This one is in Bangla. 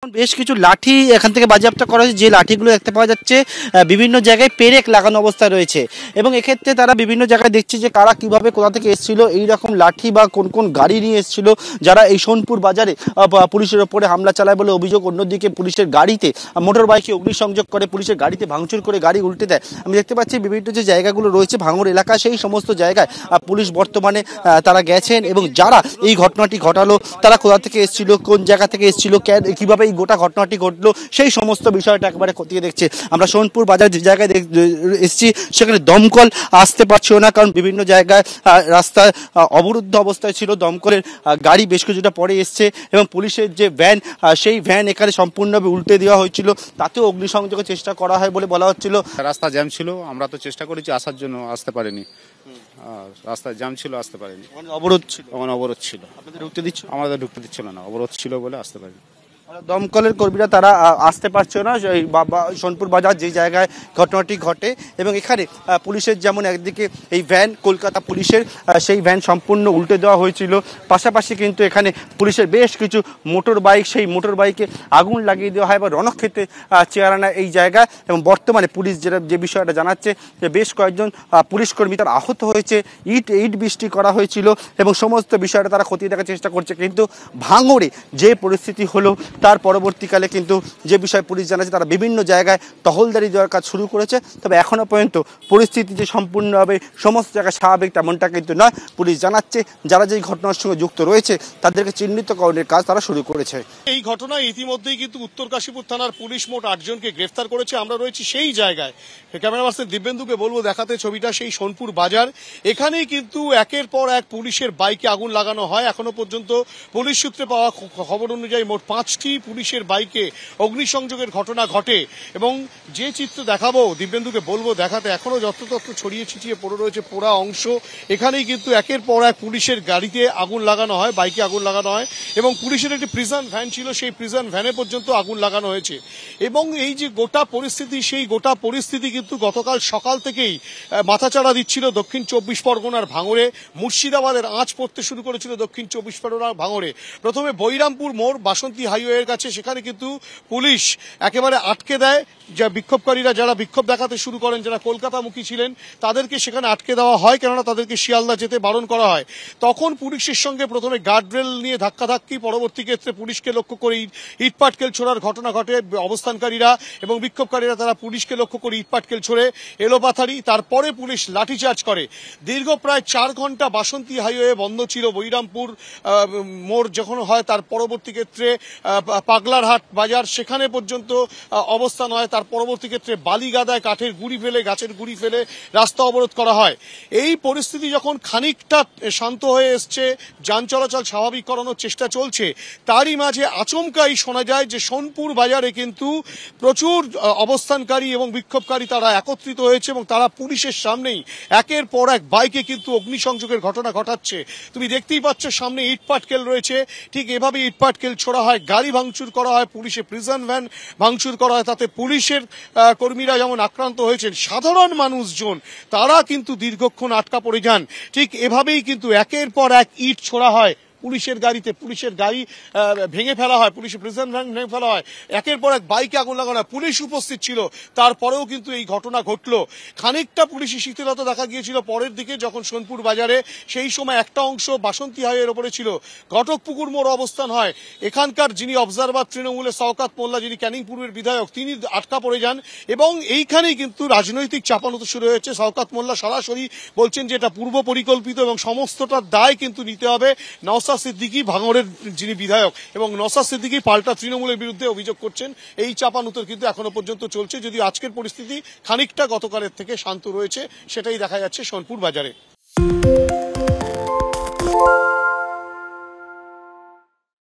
বেশ কিছু লাঠি এখান থেকে বাজেয়াপ্ত করা হয়েছে, যে লাঠিগুলো দেখতে পাওয়া যাচ্ছে বিভিন্ন জায়গায় পেরেক লাগানো অবস্থায় রয়েছে এবং এক্ষেত্রে তারা বিভিন্ন জায়গায় দেখছে যে কারা কিভাবে কোথা থেকে এসেছিল, এই রকম লাঠি বা কোন কোন গাড়ি নিয়ে এসেছিল যারা এই সোনপুর বাজারে পুলিশের ওপরে হামলা চালায় বলে অভিযোগ। অন্যদিকে পুলিশের গাড়িতে মোটর বাইকে অগ্নিসংযোগ করে, পুলিশের গাড়িতে ভাঙচুর করে গাড়ি উল্টে দেয়। আমি দেখতে পাচ্ছি বিভিন্ন যে জায়গাগুলো রয়েছে ভাঙড় এলাকা, সেই সমস্ত জায়গায় পুলিশ বর্তমানে তারা গেছেন এবং যারা এই ঘটনাটি ঘটালো তারা কোথা থেকে এসেছিল, কোন জায়গা থেকে এসেছিল, কিভাবে এই গোটা ঘটনাটি ঘটলো, সেই সমস্ত বিষয়টা একবারে খতিয়ে দেখছে। আমরা সোনপুর বাজার যে জায়গায় এসেছি সেখানে দমকল আসতে পারছিল না, কারণ বিভিন্ন জায়গায় রাস্তায় অবরুদ্ধ অবস্থায় ছিল। দমকলের গাড়ি বেশ কিছুটা পরে এসছে এবং পুলিশের যে ভ্যান, সেই ভ্যান এখানে সম্পূর্ণভাবে উল্টে দেওয়া হয়েছিল, তাতেও অগ্নিসংযোগের চেষ্টা করা হয় বলে বলা হচ্ছিল। রাস্তা জ্যাম ছিল, আমরা তো চেষ্টা করেছি আসার জন্য, আসতে পারিনি। রাস্তায় জ্যাম ছিল, আসতে পারিনি। অবরোধ ছিল, অবরোধ ছিল। আপনাদের ঢুকতে দিচ্ছিল? আমাদের ঢুকতে দিচ্ছিল না, অবরোধ ছিল বলে আসতে পারিনি। দমকলের কর্মীরা তারা আসতে পারছে না সোনপুর বাজার যে জায়গায় ঘটনাটি ঘটে এবং এখানে পুলিশের যেমন একদিকে এই ভ্যান কলকাতা পুলিশের সেই ভ্যান সম্পূর্ণ উল্টে দেওয়া হয়েছিল, পাশাপাশি কিন্তু এখানে পুলিশের বেশ কিছু মোটর বাইক, সেই মোটর বাইকে আগুন লাগিয়ে দেওয়া হয় বা রণক্ষেত্রে চেয়ারানা এই জায়গায়। এবং বর্তমানে পুলিশ যে বিষয়টা জানাচ্ছে যে বেশ কয়েকজন পুলিশ কর্মী তারা আহত হয়েছে, ইট বৃষ্টি করা হয়েছিল এবং সমস্ত বিষয়টা তারা খতিয়ে দেখার চেষ্টা করছে। কিন্তু ভাঙড়ে যে পরিস্থিতি হলো তার পরবর্তীকালে কিন্তু যে বিষয় পুলিশ জানাচ্ছে, তারা বিভিন্ন জায়গায় টহলদারি দেওয়ার কাজ শুরু করেছে। তবে এখনো পর্যন্ত পরিস্থিতি যে সম্পূর্ণভাবে সমস্ত জায়গায় স্বাভাবিক তেমনটা কিন্তু নয়। পুলিশ জানাচ্ছে যারা যেই ঘটনার সঙ্গে যুক্ত রয়েছে তাদেরকে চিহ্নিতকরণের কাজ তারা শুরু করেছে। এই ঘটনায় ইতিমধ্যেই কিন্তু উত্তর কাশীপুর থানার পুলিশ মোট 8 জনকে গ্রেফতার করেছে। আমরা রয়েছি সেই জায়গায়, ক্যামেরা পার্সন দিব্যেন্দুকে বলবো দেখাতে ছবিটা, সেই সোনপুর বাজার। এখানেই কিন্তু একের পর এক পুলিশের বাইকে আগুন লাগানো হয়। এখনো পর্যন্ত পুলিশ সূত্রে পাওয়া খবর অনুযায়ী মোট 5টি পুলিশের বাইকে অগ্নিসংযোগের ঘটনা ঘটে এবং যে চিত্র দেখাবো দিব্যেন্দুকে বলবো দেখাতে, এখনো যত্রতত্র ছড়িয়ে ছিটিয়ে পড়ে রয়েছে পোড়া অংশ। এখানেই কিন্তু একের পর এক পুলিশের গাড়িতে আগুন লাগানো হয়, বাইকে আগুন লাগানো হয় এবং পুলিশের একটি প্রিজন ভ্যান ছিল, সেই প্রিজন ভ্যানে পর্যন্ত আগুন লাগানো হয়েছে। এবং এই যে গোটা পরিস্থিতি, সেই গোটা পরিস্থিতি কিন্তু গতকাল সকাল থেকেই মাথাচাড়া দিচ্ছিল দক্ষিণ 24 পরগনার ভাঙড়ে। মুর্শিদাবাদের আঁচ পড়তে শুরু করেছিল দক্ষিণ 24 পরগনার ভাঙড়ে। প্রথমে বৈরামপুর মোড় বাসন্তী হাইওয়ের কাছে, সেখানে কিন্তু পুলিশ একেবারে আটকে দেয়। যা বিক্ষোভকারীরা যারা বিক্ষোভ দেখাতে শুরু করেন, যারা কলকাতামুখী ছিলেন, তাদেরকে সেখানে আটকে দেওয়া হয়, কেননা তাদেরকে শিয়ালদা যেতে বারণ করা হয়। তখন পুলিশের সঙ্গে প্রথমে গার্ডরেল নিয়ে ধাক্কাধাক্কি, পরবর্তী ক্ষেত্রে পুলিশকে লক্ষ্য করে ইটপাটকেল ছোড়ার ঘটনা ঘটে। অবস্থানকারীরা এবং বিক্ষোভকারীরা তারা পুলিশকে লক্ষ্য করে ইটপাটকেল ছোড়ে, এলোপাথারি। তারপরে পুলিশ লাঠিচার্জ করে। দীর্ঘ প্রায় 4 ঘন্টা বাসন্তী হাইওয়ে বন্ধ ছিল। বৈরামপুর মোড় যখন হয় তার পরবর্তী ক্ষেত্রে পাগলারহাট বাজার, সেখানে পর্যন্ত অবস্থান হয়। তার পরবর্তী ক্ষেত্রে বালিগাদায় কাঠের গুঁড়ি ফেলে, গাছের গুঁড়ি ফেলে রাস্তা অবরোধ করা হয়। এই পরিস্থিতি যখন খানিকটা শান্ত হয়ে এসছে, যান চলাচল স্বাভাবিক করানোর চেষ্টা চলছে, তারই মাঝে আচমকাই শোনা যায় যে সোনপুর বাজারে কিন্তু প্রচুর অবস্থানকারী এবং বিক্ষোভকারী তারা একত্রিত হয়েছে এবং তারা পুলিশের সামনেই একের পর এক বাইকে কিন্তু অগ্নিসংযোগের ঘটনা ঘটাচ্ছে। তুমি দেখতেই পাচ্ছ সামনে ইটপাটকেল রয়েছে, ঠিক এভাবে ইটপাটকেল ছোড়া হয়, গাড়ি ভাঙচুর করা হয়, পুলিশের প্রিজন ভ্যান ভাঙচুর করা হয়। তাতে পুলিশের কর্মীরা যেমন আক্রান্ত হয়েছেন, সাধারণ মানুষজন তারা কিন্তু দীর্ঘক্ষণ আটকা পড়ে যান। ঠিক এভাবেই কিন্তু একের পর এক ইট ছোড়া হয় পুলিশের গাড়িতে, পুলিশের গাড়ি ভেঙে ফেলা হয়, পুলিশের প্রিজন ভ্যান ভেঙে ফেলা হয়, একের পর এক বাইকে আগুন লাগানো হয়। পুলিশ উপস্থিত ছিল, তারপরেও কিন্তু এই ঘটনা ঘটলো। খানিকটা পুলিশি শিথিলতা দেখা গিয়েছিল পরের দিকে, যখন সোনপুর বাজারে সেই সময় একটা অংশ বাসন্তী হাইওয়ের ওপরে ছিল, ঘটকপুকুর মোড় অবস্থান হয়। এখানকার যিনি অবজারভার তৃণমূলের শওকত মোল্লা, যিনি ক্যানিং পূর্বের বিধায়ক, তিনি আটকা পড়ে যান এবং এইখানেই কিন্তু রাজনৈতিক চাপানোতো শুরু হয়েছে। শওকত মোল্লা সরাসরি বলছেন যে এটা পূর্ব পরিকল্পিত এবং সমস্তটার দায় কিন্তু নিতে হবে নওশাদ সিদ্দিকী, ভাঙড়ের যিনি বিধায়ক, এবং নওশাদ সিদ্দিকী পাল্টা তৃণমূলের বিরুদ্ধে অভিযোগ করছেন। এই চাপানুতর কিন্তু এখনো পর্যন্ত চলছে, যদিও আজকের পরিস্থিতি খানিকটা গতকালের থেকে শান্ত রয়েছে, সেটাই দেখা যাচ্ছে সোনপুর বাজারে।